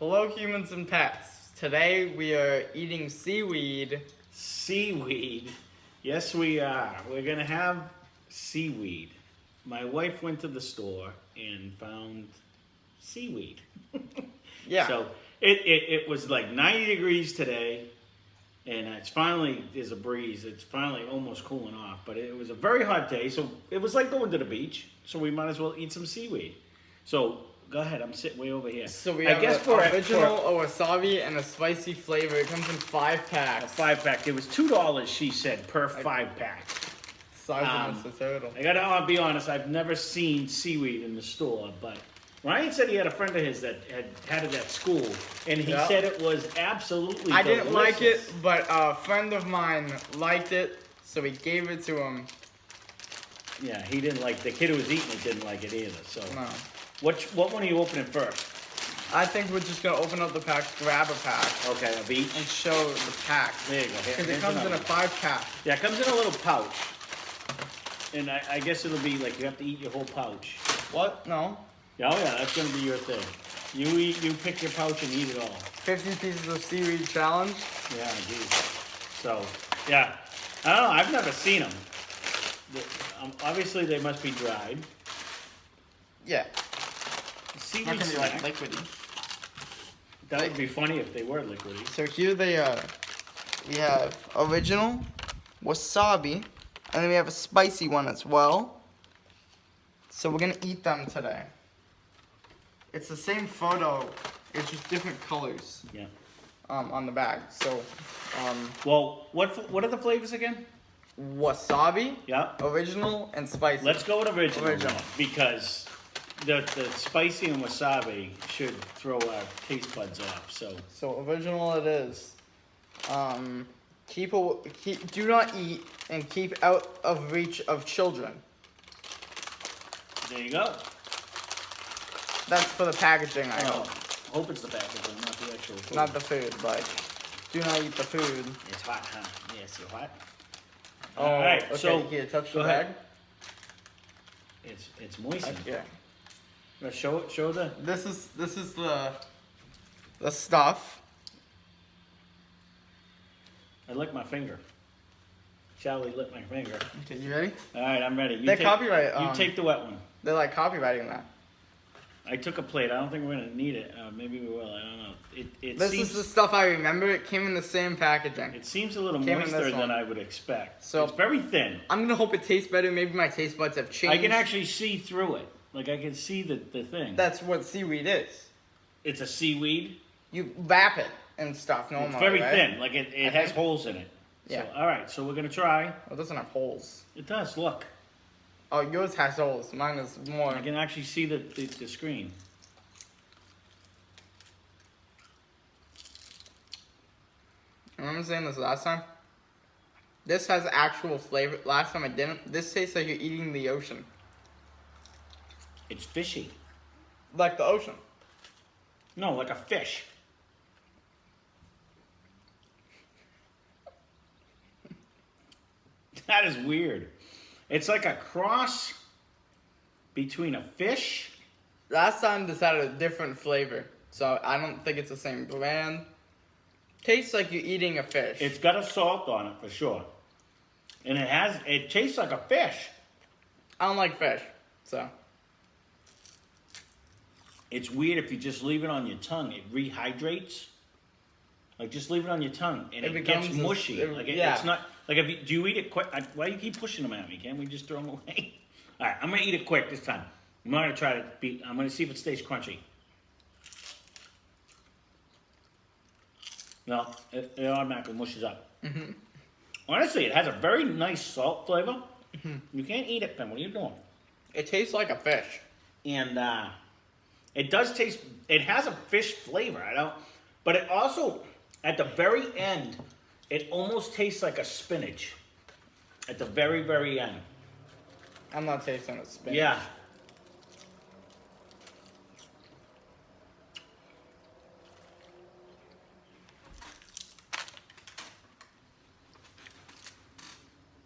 Hello, humans and pets. Today we are eating seaweed. Seaweed. Yes, we are. We're going to have seaweed. My wife went to the store and found seaweed. Yeah. So it was like 90 degrees today, and there's a breeze. It's finally almost cooling off, but it was a very hot day, so it was like going to the beach, so we might as well eat some seaweed. So go ahead, I'm sitting way over here. So we have original, a wasabi, and a spicy flavor. It comes in 5 packs. A 5-pack. It was $2, she said, per 5-pack. Size of the total. I gotta be honest, I've never seen seaweed in the store, but Ryan said he had a friend of his that had it at school, and he said it was absolutely I delicious. didn't like it, but a friend of mine liked it, so we gave it to him. Yeah, he didn't like, the kid who was eating it didn't like it either, so. No. What one are you opening first? I think we're just gonna open up the packs, grab a pack, Okay, a beach. and show the pack. There you go. Because it comes in a 5-pack. Yeah, it comes in a little pouch. And I guess it'll be like you have to eat your whole pouch. What? No. Oh yeah, that's gonna be your thing. You pick your pouch and eat it all. 50 pieces of seaweed challenge. Yeah, geez. So, yeah. I don't know, I've never seen them. Obviously they must be dried. Yeah. Seaweed Not gonna be like snack. liquidy. That would be funny if they were liquidy. So here they are. We have original, wasabi, and then we have a spicy one as well. So we're gonna eat them today. It's the same photo, it's just different colors. Yeah. On the bag. So, Well, what are the flavors again? wasabi, Yeah. original, and spicy. Let's go with original. Original. Because the spicy and wasabi should throw our taste buds off. So original it is. Do not eat and keep out of reach of children. there you go. That's for the packaging, I Oh, hope. hope it's the packaging, not the actual food. Not the food, but do not eat the food. It's hot, huh? Yeah, it's so hot. Oh, All right, okay, so here, touch go the ahead. bag. It's moistened. Yeah. Show the. This is the stuff. I licked my finger. Charlie licked my finger. Okay, you ready? All right, I'm ready. They're copyright. You take the wet one. They're like copywriting that. I took a plate. I don't think we're gonna need it. Maybe we will. I don't know. This is the stuff I remember. It came in the same packaging. It seems a little Came in moister this than one. I would expect. So- it's very thin. I'm gonna hope it tastes better. Maybe my taste buds have changed. I can actually see through it. Like I can see the thing. That's what seaweed is. It's a seaweed. You wrap it and stuff normally. It's very right? thin. Like it has holes in it. Yeah. So, all right. So we're gonna try. Well, it doesn't have holes. It does. Look. Oh, yours has holes. Mine is more. I can actually see the screen. Remember saying this last time? This has actual flavor. Last time I didn't. This tastes like you're eating the ocean. It's fishy. Like the ocean. No, like a fish. That is weird. It's like a cross between a fish. Last time this had a different flavor. So I don't think it's the same brand. Tastes like you're eating a fish. It's got a salt on it for sure. And it tastes like a fish. I don't like fish. So. It's weird if you just leave it on your tongue. It rehydrates. Like just leave it on your tongue and it gets mushy. It's not like do you eat it quick? Why do you keep pushing them at me? Can't we just throw them away? All right, I'm gonna eat it quick this time. I'm not gonna try to beat. I'm gonna see if it stays crunchy. No, it automatically mushes up. Mm-hmm. Honestly, it has a very nice salt flavor. Mm-hmm. You can't eat it, Ben. What are you doing? It tastes like a fish. And it does taste. It has a fish flavor. But it also, at the very end, it almost tastes like a spinach. At the very, very end. I'm not tasting a spinach. Yeah.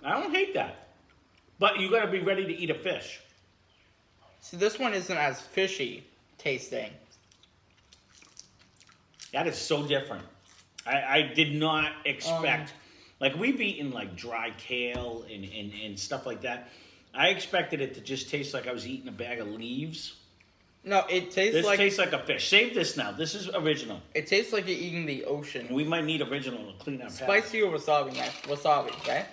I don't hate that. But you gotta be ready to eat a fish. See, this one isn't as fishy tasting. That is so different. I did not expect, like we've eaten like dry kale and stuff like that. I expected it to just taste like I was eating a bag of leaves. No, it tastes This like... tastes like a fish. Save this now. This is original. It tastes like you're eating the ocean. We might need original to clean up. Spicy or wasabi next? Wasabi, okay?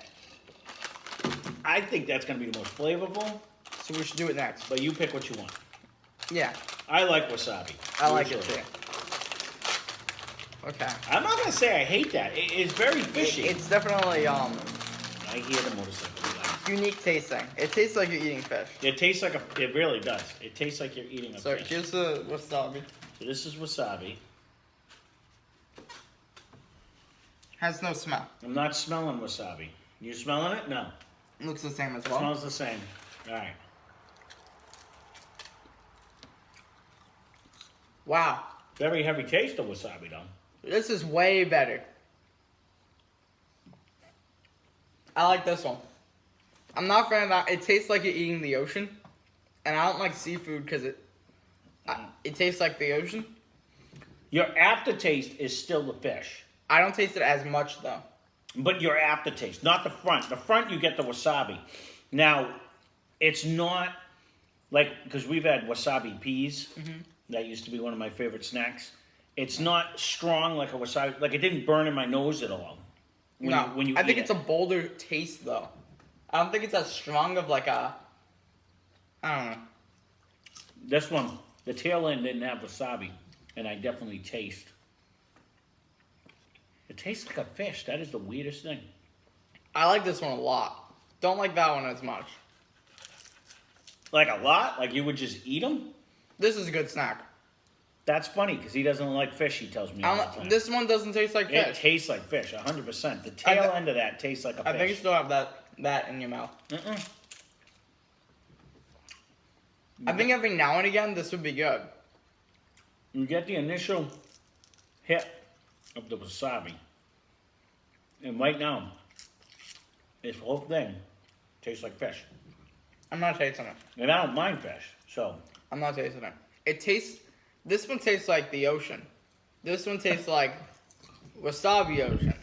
I think that's going to be the most flavorful. So we should do it next. But you pick what you want. Yeah. I like wasabi. I like it too. Okay. I'm not going to say I hate that. It's very fishy. It's definitely, I hear the motorcycle. unique tasting. It tastes like you're eating fish. It tastes like it really does. It tastes like you're eating a fish. So here's the wasabi. So this is wasabi. Has no smell. I'm not smelling wasabi. You smelling it? No. It looks the same as well. Smells the same. All right. Wow. Very heavy taste of wasabi, though. This is way better. I like this one. I'm not a fan of that. It tastes like you're eating the ocean. And I don't like seafood because it tastes like the ocean. Your aftertaste is still the fish. I don't taste it as much, though. But your aftertaste, not the front. The front, you get the wasabi. Now, it's not like, because we've had wasabi peas. Mm-hmm. That used to be one of my favorite snacks. It's not strong like a wasabi. Like, it didn't burn in my nose at all. When you I think it's a bolder taste, though. I don't think it's as strong of like a... I don't know. This one, the tail end didn't have wasabi. And I definitely taste. It tastes like a fish. That is the weirdest thing. I like this one a lot. Don't like that one as much. Like a lot? Like you would just eat them? This is a good snack. That's funny because he doesn't like fish, he tells me all the time. This one doesn't taste like fish. It tastes like fish, 100%. The tail end of that tastes like a fish. I think you still have that in your mouth. I think every now and again, this would be good. You get the initial hit of the wasabi. And right now, this whole thing tastes like fish. I'm not tasting it. And I don't mind fish, so. I'm not tasting it. This one tastes like the ocean. This one tastes like wasabi ocean.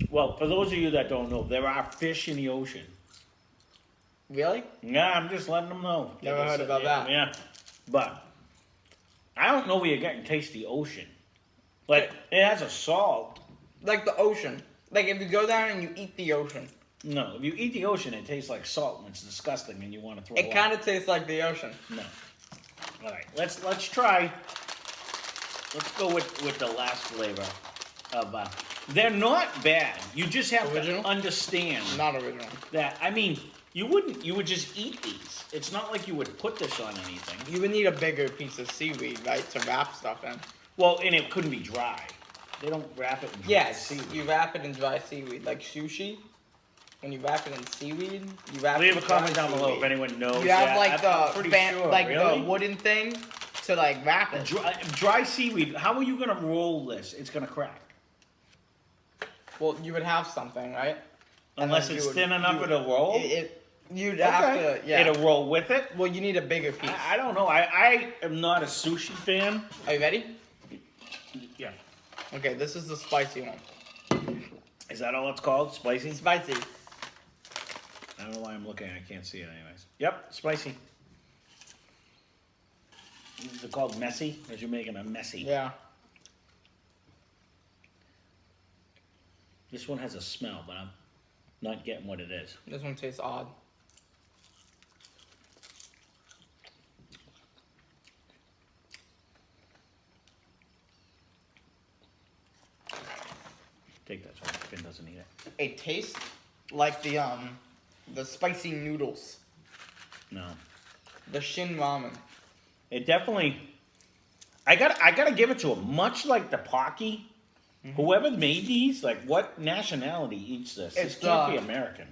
Well, for those of you that don't know, there are fish in the ocean. Really? Yeah, I'm just letting them know. Never heard about that. Yeah, but I don't know where you're getting tasty ocean. Like, it has a salt. Like the ocean. Like if you go down and you eat the ocean. No, if you eat the ocean, it tastes like salt and it's disgusting and you want to throw it It kind of tastes like the ocean. No. All right, let's try. Let's go with the last flavor of. They're not bad. You just have to understand. Not original. That I mean, you would just eat these. It's not like you would put this on anything. You would need a bigger piece of seaweed, right, to wrap stuff in. Well, and it couldn't be dry. They don't wrap it in dry seaweed. You wrap it in dry seaweed, like sushi. When you wrap it in seaweed, you wrap it Leave in a comment down seaweed. below if anyone knows. You have like really? the wooden thing to like wrap it. Dry seaweed. How are you gonna roll this? It's gonna crack. Well, you would have something, right? Unless it's thin enough to roll. You'd have to, yeah. It'll roll with it. Well, you need a bigger piece. I don't know. I am not a sushi fan. Are you ready? Yeah. Okay, this is the spicy one. Is that all it's called? Spicy? Spicy. I don't know why I'm looking. I can't see it anyways. Yep, spicy. Is it called messy? Because you're making a messy. Yeah. This one has a smell, but I'm not getting what it is. This one tastes odd. Take that so Finn doesn't eat it. It tastes like the spicy noodles. No. The Shin ramen. It definitely. I gotta give it to him. Much like the Pocky, whoever made these, like what nationality eats this? This can't be American.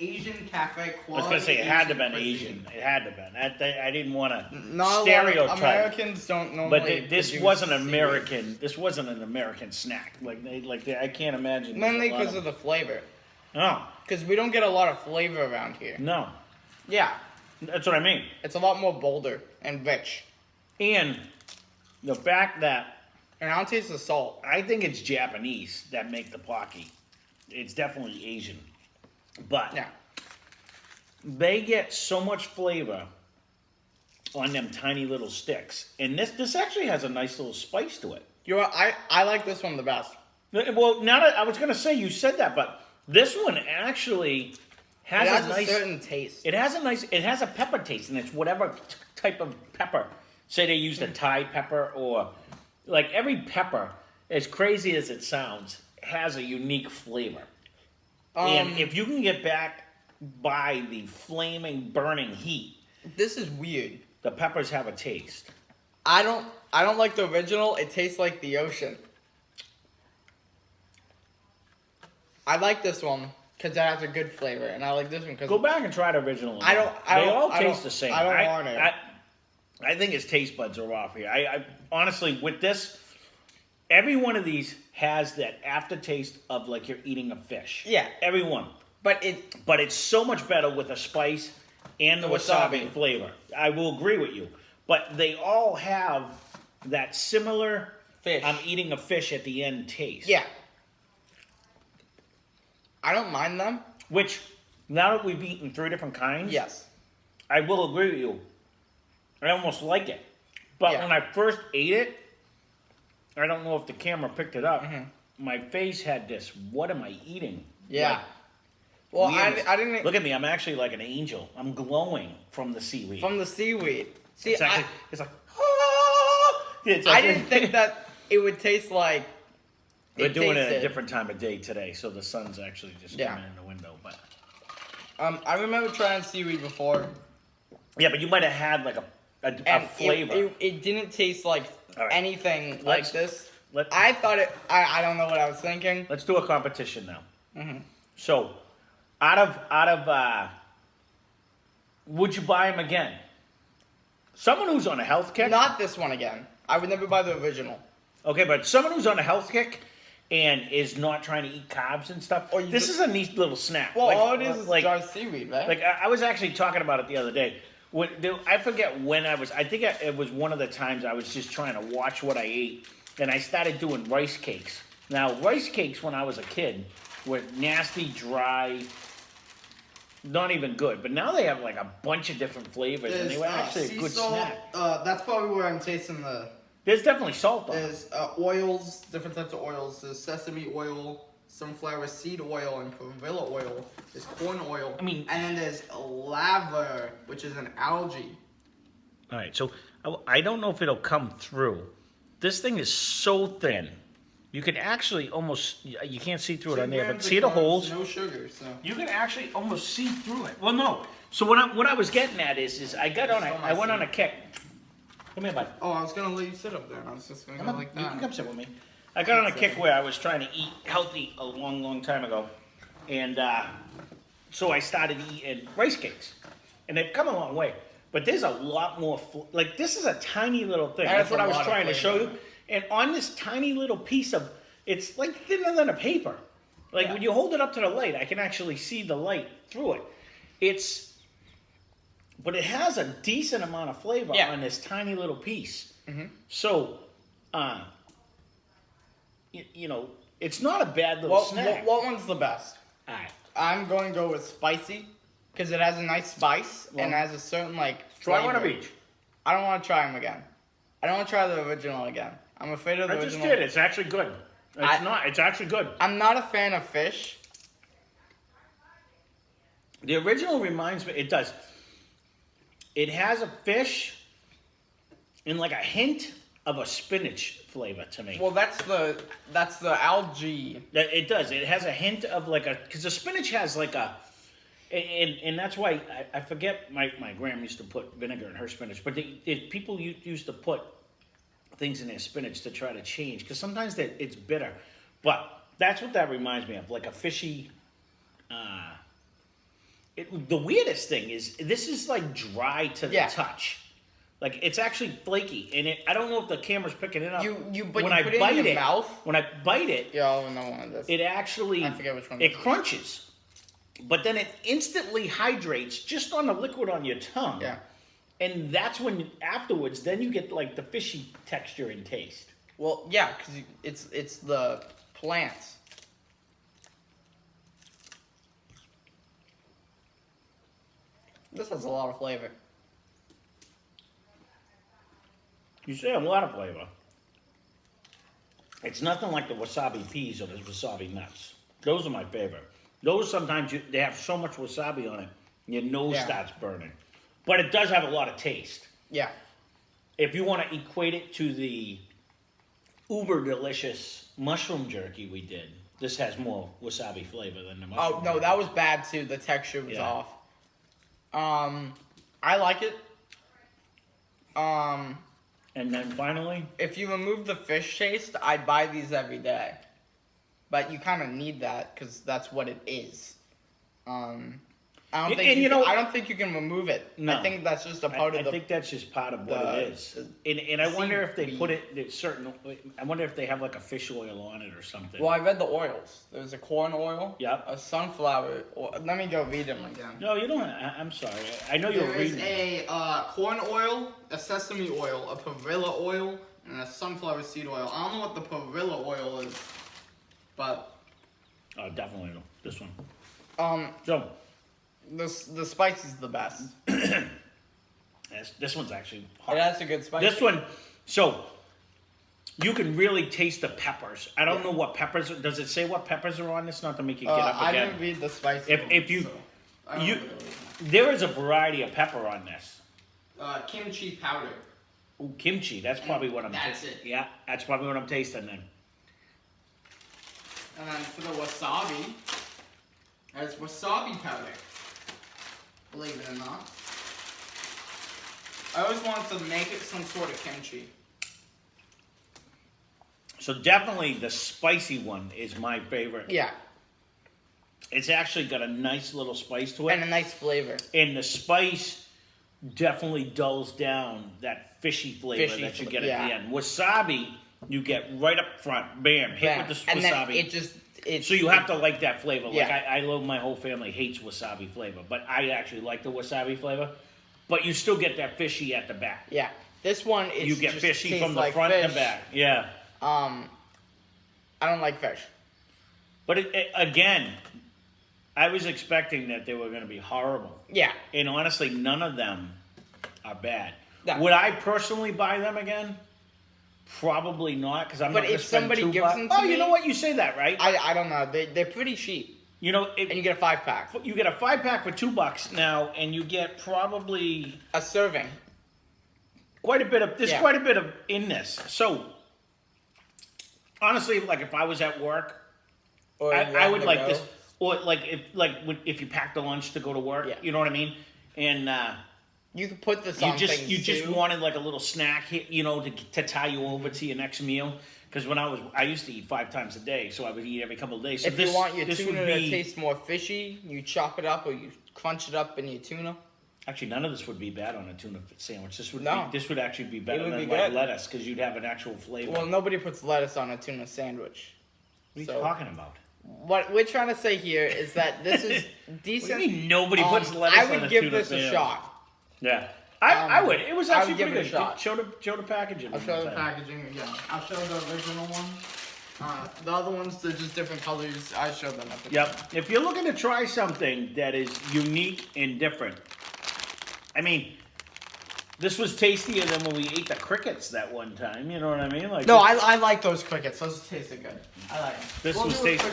Asian cafe quality. I was gonna say it had to have been Asian. It had to have been. I didn't want to Not stereotype. Americans don't normally. But this wasn't American. Seaweed. This wasn't an American snack. I can't imagine. Mainly because of the flavor. No. Because we don't get a lot of flavor around here. No. Yeah. That's what I mean. It's a lot more bolder and rich. And the fact that And I don't taste the salt. I think it's Japanese that make the Pocky. It's definitely Asian. But they get so much flavor on them tiny little sticks. And this actually has a nice little spice to it. You know what? I like this one the best. Well, now that I was going to say you said that, but this one actually has a nice certain taste. It has a pepper taste, and it's whatever type of pepper. Say they used a Thai pepper, or like every pepper, as crazy as it sounds, has a unique flavor. And if you can get back by the flaming, burning heat, this is weird. the peppers have a taste. I don't like the original. It tastes like the ocean. I like this one because it has a good flavor, and I like this one because Go back and try the original. They all taste the same. I don't want it. I think his taste buds are off here. I honestly, with this, every one of these has that aftertaste of like you're eating a fish. Yeah. Every one. But it's so much better with the spice and the wasabi flavor. I will agree with you. But they all have that similar fish. I'm eating a fish at the end taste. Yeah. I don't mind them. Which, now that we've eaten 3 different kinds, yes, I will agree with you. I almost like it. But when I first ate it, I don't know if the camera picked it up. My face had this, what am I eating? Yeah. Like, I didn't... Look at me, I'm actually like an angel. I'm glowing from the seaweed. From the seaweed. See, it's like, I didn't think that it would taste like... We're doing it at a different time of day today, so the sun's actually just coming in the window. But I remember trying seaweed before. Yeah, but you might have had like a flavor. It didn't taste like anything like this. I don't know what I was thinking. Let's do a competition now. So, out of would you buy them again? Someone who's on a health kick. Not this one again. I would never buy the original. Okay, but someone who's on a health kick and is not trying to eat carbs and stuff. This is a neat little snack. Well, all it is dry seaweed, right? Like I was actually talking about it the other day. I forget when I think it was one of the times I was just trying to watch what I ate, and I started doing rice cakes. Now, rice cakes when I was a kid were nasty, dry, not even good. But now they have like a bunch of different flavors, and they were actually a good snack. That's probably where I'm tasting the... There's definitely salt on it. There's oils, different types of oils. There's sesame oil, sunflower seed oil, and perilla oil. There's corn oil. And then there's lava, which is an algae. All right, so I don't know if it'll come through. This thing is so thin. You can actually almost, you can't see through it on there, but see the holes? No sugar, so. You can actually almost see through it. Well, no. So what I was getting at is I went on a kick. Come here, bud. Oh, I was going to let you sit up there. I was just going to go like that. You can come sit with me. I got on a kick where I was trying to eat healthy a long, long time ago. And so I started eating rice cakes. And they've come a long way. But there's a lot more, like this is a tiny little thing. That's what I was trying to show you. And on this tiny little piece of, it's like thinner than a paper. Like when you hold it up to the light, I can actually see the light through it. But it has a decent amount of flavor on this tiny little piece. So, it's not a bad little snack. What one's the best? All right. I'm going to go with spicy because it has a nice spice and has a certain flavor. Try one of each. I don't want to try them again. I don't want to try the original again. I'm afraid of the original. I just did. It's actually good. It's actually good. I'm not a fan of fish. The original reminds me. It does. It has a fish and like a hint of a spinach flavor to me. Well, that's the algae. It does. It has a hint of because the spinach has and that's why I forget my grandma used to put vinegar in her spinach, but people used to put things in their spinach to try to change because sometimes it's bitter, but that's what that reminds me of, like a fishy. The weirdest thing is this is like dry to the touch. Like it's actually flaky, and I don't know if the camera's picking it up. When you put it in your mouth. When I bite it, it actually I forget which one. It crunches, but then it instantly hydrates just on the liquid on your tongue. Yeah, and that's when afterwards, then you get like the fishy texture and taste. Well, yeah, because it's the plants. This has a lot of flavor. You say a lot of flavor. It's nothing like the wasabi peas or the wasabi nuts. Those are my favorite. Those sometimes they have so much wasabi on it, your nose starts burning. But it does have a lot of taste. Yeah. If you want to equate it to the uber delicious mushroom jerky we did, this has more wasabi flavor than the mushroom. Oh no, that was bad too. The texture was off. I like it. And then finally, if you remove the fish taste, I'd buy these every day. But you kind of need that because that's what it is. I don't think you can remove it. No. I think that's just a part of the. I think that's just part of what it is. And I wonder if they put it in certain. I wonder if they have like a fish oil on it or something. Well, I read the oils. There's a corn oil. Yep. A sunflower oil. Let me go read them again. No, you don't. I'm sorry. I know you're reading. There is a corn oil, a sesame oil, a perilla oil, and a sunflower seed oil. I don't know what the perilla oil is, but. Oh, definitely this one. So. The spicy's the best. This one's actually hot. That's a good spice. This one, so you can really taste the peppers. I don't know what peppers. Does it say what peppers are on this? Not to make you get up again. I didn't read the spicy. If you, there is a variety of pepper on this. Kimchi powder. Ooh, kimchi. That's probably what I'm. That's it. Yeah, that's probably what I'm tasting then. And then for the wasabi, there's wasabi powder. Believe it or not. I always wanted to make it some sort of kimchi. So definitely the spicy one is my favorite. Yeah. It's actually got a nice little spice to it. And a nice flavor. And the spice definitely dulls down that fishy flavor that you get at the end. Wasabi, you get right up front. Bam. Hit with the wasabi. And then so you have to like that flavor. Yeah. Like I love, my whole family hates wasabi flavor, but I actually like the wasabi flavor. But you still get that fishy at the back. Yeah. This one is you get fishy from the like front fish. to back. Yeah. I don't like fish. But again, I was expecting that they were going to be horrible. Yeah. And honestly, none of them are bad. No. Would I personally buy them again? Probably not, because I'm not going to spend $2. But if somebody gives them to me, you know what? You say that, right? I don't know. They're pretty cheap. You know, and you get a 5-pack. You get a 5-pack for $2 now, and you get probably a serving. Quite a bit of quite a bit of in this. So honestly, like if I was at work, I would like this. Or like if you packed a lunch to go to work, you know what I mean? And you could put this on things you just wanted like a little snack, you know, to tie you over to your next meal. Because I used to eat 5 times a day, so I would eat every couple of days. So if you want your tuna to taste more fishy, you chop it up or you crunch it up in your tuna. Actually, none of this would be bad on a tuna sandwich. This would actually be better than like lettuce, because you'd have an actual flavor. Well, nobody puts lettuce on a tuna sandwich. What are you talking about? What we're trying to say here is that this is decent. What do you mean nobody puts lettuce on a tuna sandwich? I would give this a shot. Yeah. I would. It was actually pretty good. Shot. Show the packaging. I'll show the packaging again. I'll show the original one. The other ones, they're just different colors. I showed them at the time. If you're looking to try something that is unique and different, I mean, this was tastier than when we ate the crickets that one time. You know what I mean? Like no, I like those crickets. Those tasted good. I like them. This was tasty.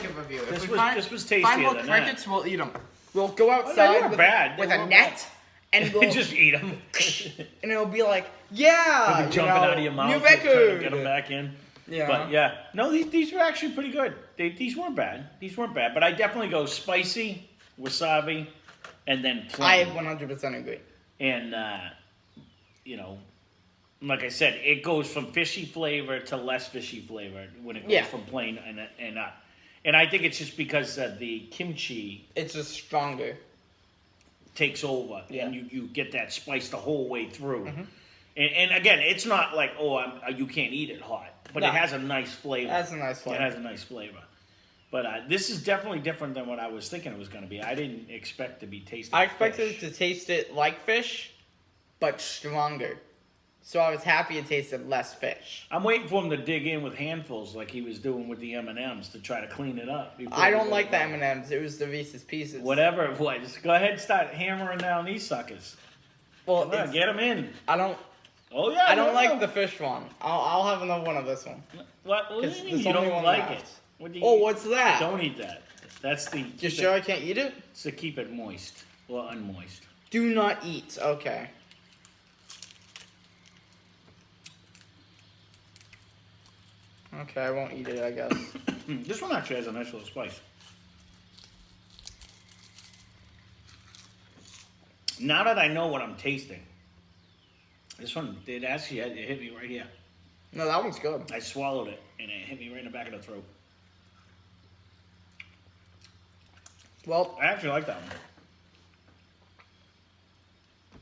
This was tastier find more than crickets, that. we'll eat them. We'll go outside with a net. And we'll just eat them. And it'll be like, yeah, they'll be jumping out of your mouth. New record. To get them back in. Yeah. But yeah, no, these were actually pretty good. These weren't bad. But I definitely go spicy, wasabi, and then plain. I 100% agree. And you know, like I said, it goes from fishy flavor to less fishy flavor when it goes from plain and up. And I think it's just because the kimchi. It's just stronger. Takes over, and you get that spice the whole way through. Mm-hmm. And again, it's not like you can't eat it hot, but it has a nice flavor. It has a nice flavor. But this is definitely different than what I was thinking it was going to be. I didn't expect to be tasting. I expected to taste it like fish, but stronger. So I was happy it tasted less fish. I'm waiting for him to dig in with handfuls like he was doing with the M&Ms to try to clean it up. I don't like the M&Ms. It was the Reese's Pieces. Whatever it was. Go ahead and start hammering down these suckers. Well, get them in. I don't... Oh, yeah. I don't like the fish one. I'll have another one of this one. What do you mean you don't like it? What's that? Don't eat that. That's the... You sure I can't eat it? It's to keep it moist or unmoist. Do not eat. Okay. Okay, I won't eat it, I guess. This one actually has a nice little spice. Now that I know what I'm tasting, this one, it actually it hit me right here. No, that one's good. I swallowed it, and it hit me right in the back of the throat. Well, I actually like that one.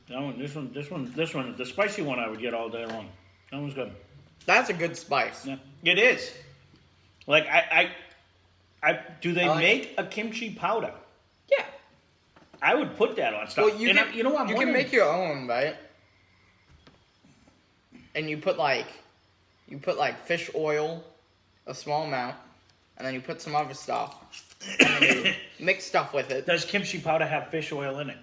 That one, this one, the spicy one I would get all day long. That one's good. That's a good spice. Yeah, it is. Like, do they make a kimchi powder? Yeah. I would put that on stuff. Well, you can make your own, right? And you put like fish oil, a small amount, and then you put some other stuff, and then you mix stuff with it. Does kimchi powder have fish oil in it?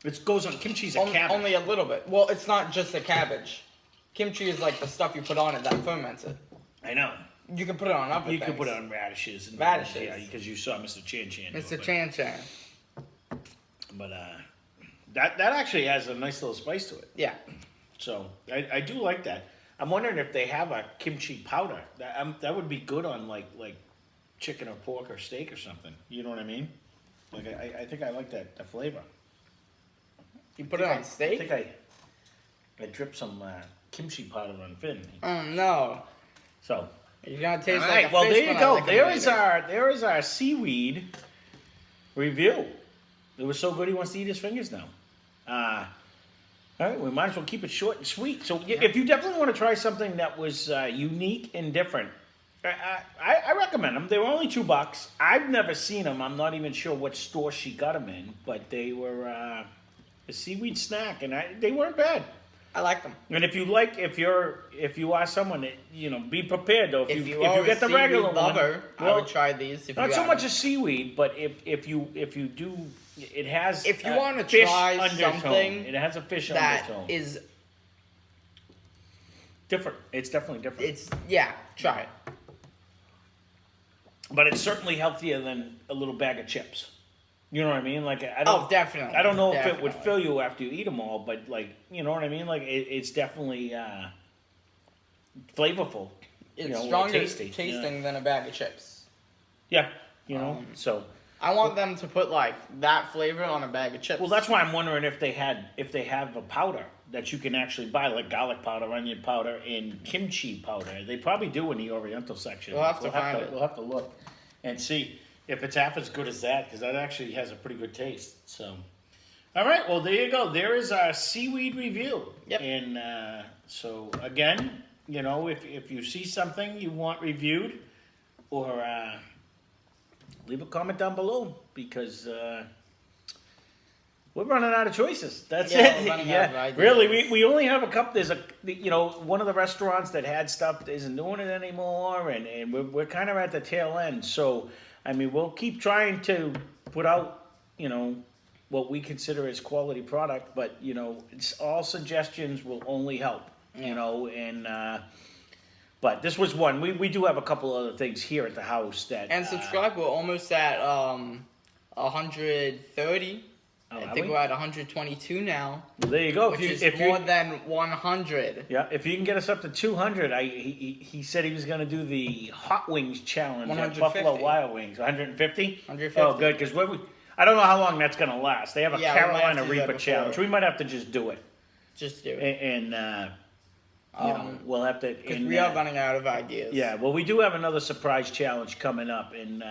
It goes on kimchi's a cabbage. Only a little bit. Well, it's not just a cabbage. Kimchi is like the stuff you put on it that ferments it. I know. You can put it on other things. You can put it on radishes. And radishes. Yeah, because you saw Mr. Chan Chan. Mr. Chan Chan. But that actually has a nice little spice to it. Yeah. So I do like that. I'm wondering if they have a kimchi powder. That would be good on like chicken or pork or steak or something. You know what I mean? Like I think I like that flavor. You put it on steak? I think I dripped some kimchi powder on Finn. Oh no. So you're gonna taste all like right, a well, fish. there you go. There is our seaweed review. It was so good he wants to eat his fingers now. All right, we might as well keep it short and sweet. So if you definitely want to try something that was unique and different, I recommend them. They were only $2. I've never seen them. I'm not even sure what store she got them in, but they were a seaweed snack, and they weren't bad. I like them. And if you are someone that, be prepared though. If you get the regular lover, one, I would try these. Not so much as seaweed, but if you do, it has. If you want to try something, it has a fish that undertone. Is different. It's definitely different. Try it. But it's certainly healthier than a little bag of chips. You know what I mean? Like definitely. I don't know if it would fill you after you eat them all, but you know what I mean? Like it's definitely flavorful. It's stronger tasting than a bag of chips. Yeah, so I want them to put like that flavor on a bag of chips. Well, that's why I'm wondering if they have a powder that you can actually buy, like garlic powder, onion powder, and kimchi powder. They probably do in the Oriental section. We'll have to find it. We'll have to look and see if it's half as good as that, because that actually has a pretty good taste. So, all right, well, there you go. There is our seaweed review. Yep. And so, again, if you see something you want reviewed, or leave a comment down below, because we're running out of choices. That's it. Really, we only have a couple. There's one of the restaurants that had stuff isn't doing it anymore, and we're kind of at the tail end. So, I mean, we'll keep trying to put out, what we consider as quality product, but, it's all suggestions will only help, but this was one. We do have a couple other things here at the house that... And subscribe, we're almost at 130. I think we're at 122 now. Well, there you go. Which is more than 100. Yeah, if you can get us up to 200, he said he was going to do the Hot Wings Challenge at Buffalo Wild Wings. 150? 150. Oh, good, because I don't know how long that's going to last. They have a Carolina Reaper Challenge. We might have to just do it. Just do it. And we'll have to... Because we are running out of ideas. Yeah, well, we do have another surprise challenge coming up, and...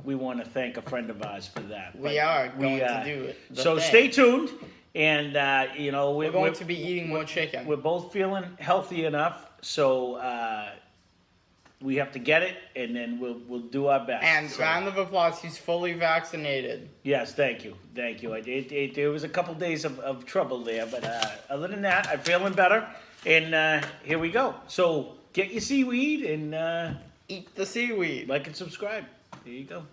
we want to thank a friend of ours for that. We are going to do it. So stay tuned, and we're going to be eating more chicken. We're both feeling healthy enough, so we have to get it, and then we'll do our best. And round of applause, he's fully vaccinated. Yes, thank you. There was a couple days of trouble there, but other than that, I'm feeling better. And here we go. So get your seaweed and Eat the seaweed. like and subscribe. There you go.